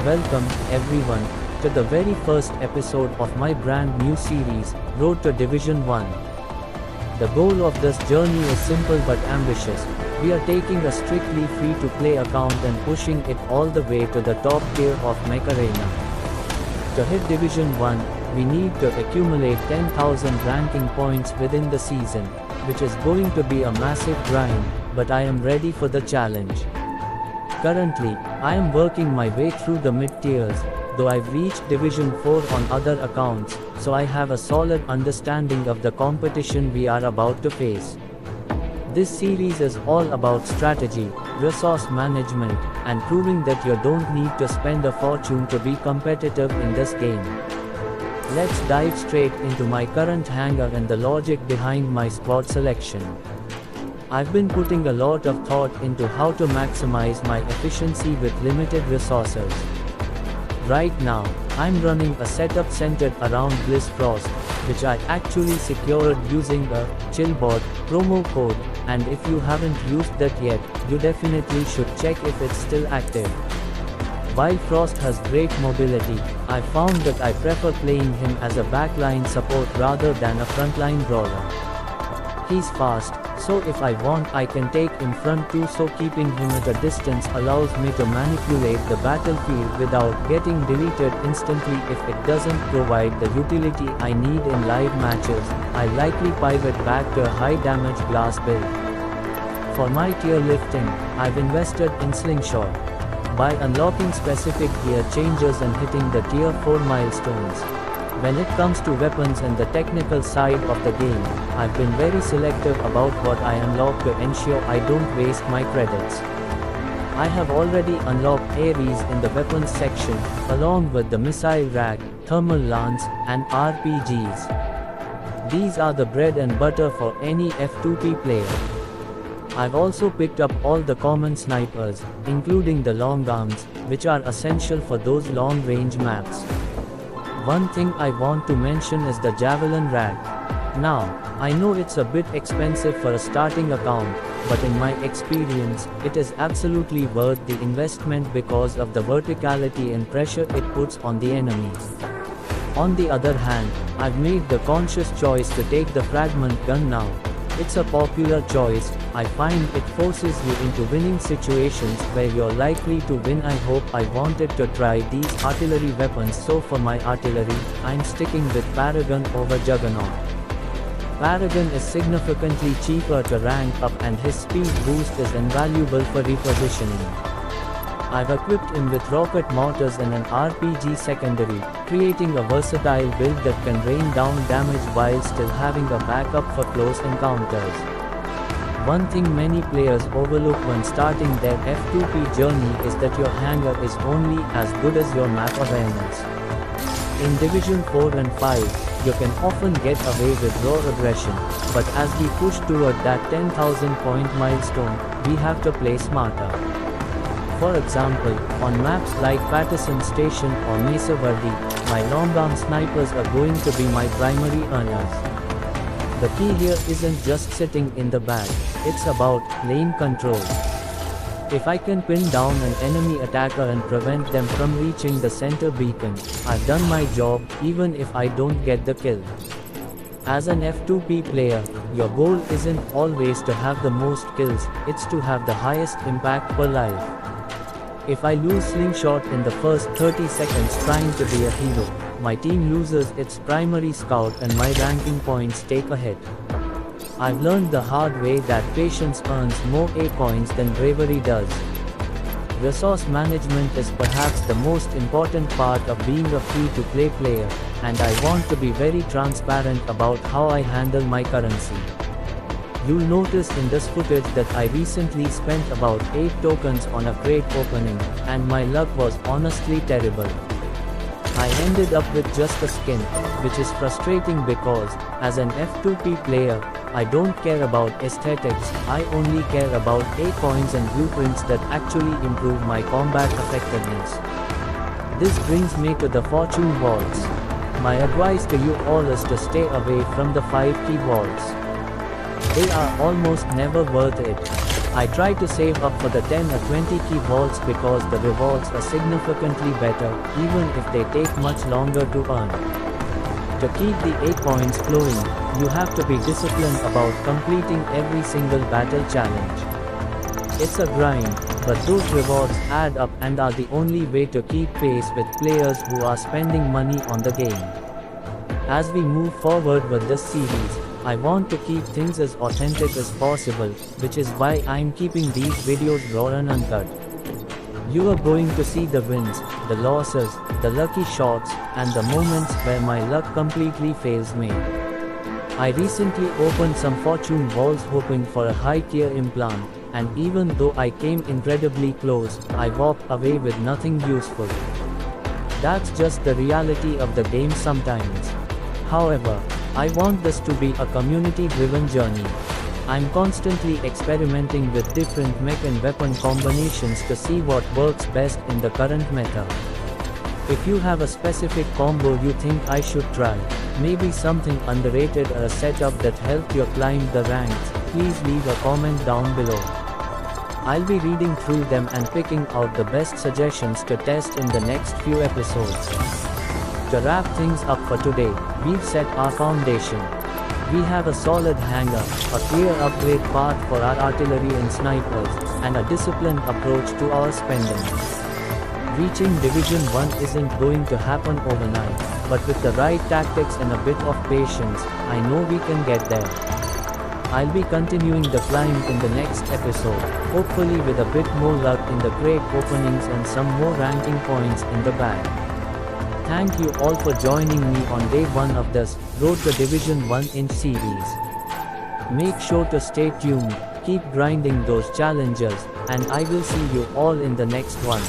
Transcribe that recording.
welcome, everyone, to the very first episode of my brand new series, Road to Division 1. The goal of this journey is simple but ambitious. We are taking a strictly free-to-play account and pushing it all the way to the top tier of Mech Arena. To hit Division 1, we need to accumulate 10,000 ranking points within the season, which is going to be a massive grind, but I am ready for the challenge. Currently, I am working my way through the mid-tiers, though I've reached Division 4 on other accounts, so I have a solid understanding of the competition we are about to face. This series is all about strategy, resource management, and proving that you don't need to spend a fortune to be competitive in this game. Let's dive straight into my current hangar and the logic behind my squad selection. I've been putting a lot of thought into how to maximize my efficiency with limited resources. Right now, I'm running a setup centered around Bliss Frost, which I actually secured using a Chillbot promo code, and if you haven't used that yet, you definitely should check if it's still active. While Frost has great mobility, I found that I prefer playing him as a backline support rather than a frontline brawler. He's fast, so if I want I can take him front too, so keeping him at a distance allows me to manipulate the battlefield without getting deleted instantly. If it doesn't provide the utility I need in live matches, I likely pivot back to a high damage blast build. For my tier lifting, I've invested in Slingshot. By unlocking specific gear changes and hitting the tier 4 milestones. When it comes to weapons and the technical side of the game, I've been very selective about what I unlock to ensure I don't waste my credits. I have already unlocked Ares in the weapons section, along with the missile rack, thermal lance, and RPGs. These are the bread and butter for any F2P player. I've also picked up all the common snipers, including the long arms, which are essential for those long-range maps. One thing I want to mention is the Javelin rack. Now, I know it's a bit expensive for a starting account, but in my experience, it is absolutely worth the investment because of the verticality and pressure it puts on the enemy. On the other hand, I've made the conscious choice to take the fragment gun now. It's a popular choice. I find it forces you into winning situations where you're likely to win. I hope I wanted to try these artillery weapons, so for my artillery, I'm sticking with Paragon over Juggernaut. Paragon is significantly cheaper to rank up and his speed boost is invaluable for repositioning. I've equipped him with rocket mortars and an RPG secondary, creating a versatile build that can rain down damage while still having a backup for close encounters. One thing many players overlook when starting their F2P journey is that your hangar is only as good as your map awareness. In Division 4 and 5, you can often get away with raw aggression, but as we push toward that 10,000 point milestone, we have to play smarter. For example, on maps like Patterson Station or Mesa Verde, my long-arm snipers are going to be my primary earners. The key here isn't just sitting in the back, it's about lane control. If I can pin down an enemy attacker and prevent them from reaching the center beacon, I've done my job, even if I don't get the kill. As an F2P player, your goal isn't always to have the most kills, it's to have the highest impact per life. If I lose Slingshot in the first 30 seconds trying to be a hero, my team loses its primary scout and my ranking points take a hit. I've learned the hard way that patience earns more A points than bravery does. Resource management is perhaps the most important part of being a free-to-play player, and I want to be very transparent about how I handle my currency. You'll notice in this footage that I recently spent about 8 tokens on a crate opening, and my luck was honestly terrible. I ended up with just a skin, which is frustrating because, as an F2P player, I don't care about aesthetics, I only care about A coins and blueprints that actually improve my combat effectiveness. This brings me to the fortune vaults. My advice to you all is to stay away from the 5 key vaults. They are almost never worth it. I try to save up for the 10 or 20 key vaults because the rewards are significantly better, even if they take much longer to earn. To keep the 8 coins flowing, you have to be disciplined about completing every single battle challenge. It's a grind, but those rewards add up and are the only way to keep pace with players who are spending money on the game. As we move forward with this series, I want to keep things as authentic as possible, which is why I'm keeping these videos raw and uncut. You are going to see the wins, the losses, the lucky shots, and the moments where my luck completely fails me. I recently opened some fortune balls hoping for a high tier implant, and even though I came incredibly close, I walked away with nothing useful. That's just the reality of the game sometimes. However, I want this to be a community-driven journey. I'm constantly experimenting with different mech and weapon combinations to see what works best in the current meta. If you have a specific combo you think I should try, maybe something underrated or a setup that helped you climb the ranks, please leave a comment down below. I'll be reading through them and picking out the best suggestions to test in the next few episodes. To wrap things up for today, we've set our foundation. We have a solid hangar, a clear upgrade path for our artillery and snipers, and a disciplined approach to our spending. Reaching Division 1 isn't going to happen overnight, but with the right tactics and a bit of patience, I know we can get there. I'll be continuing the climb in the next episode, hopefully with a bit more luck in the crate openings and some more ranking points in the bag. Thank you all for joining me on day 1 of this Road to Division 1 inch series. Make sure to stay tuned, keep grinding those challenges, and I will see you all in the next one.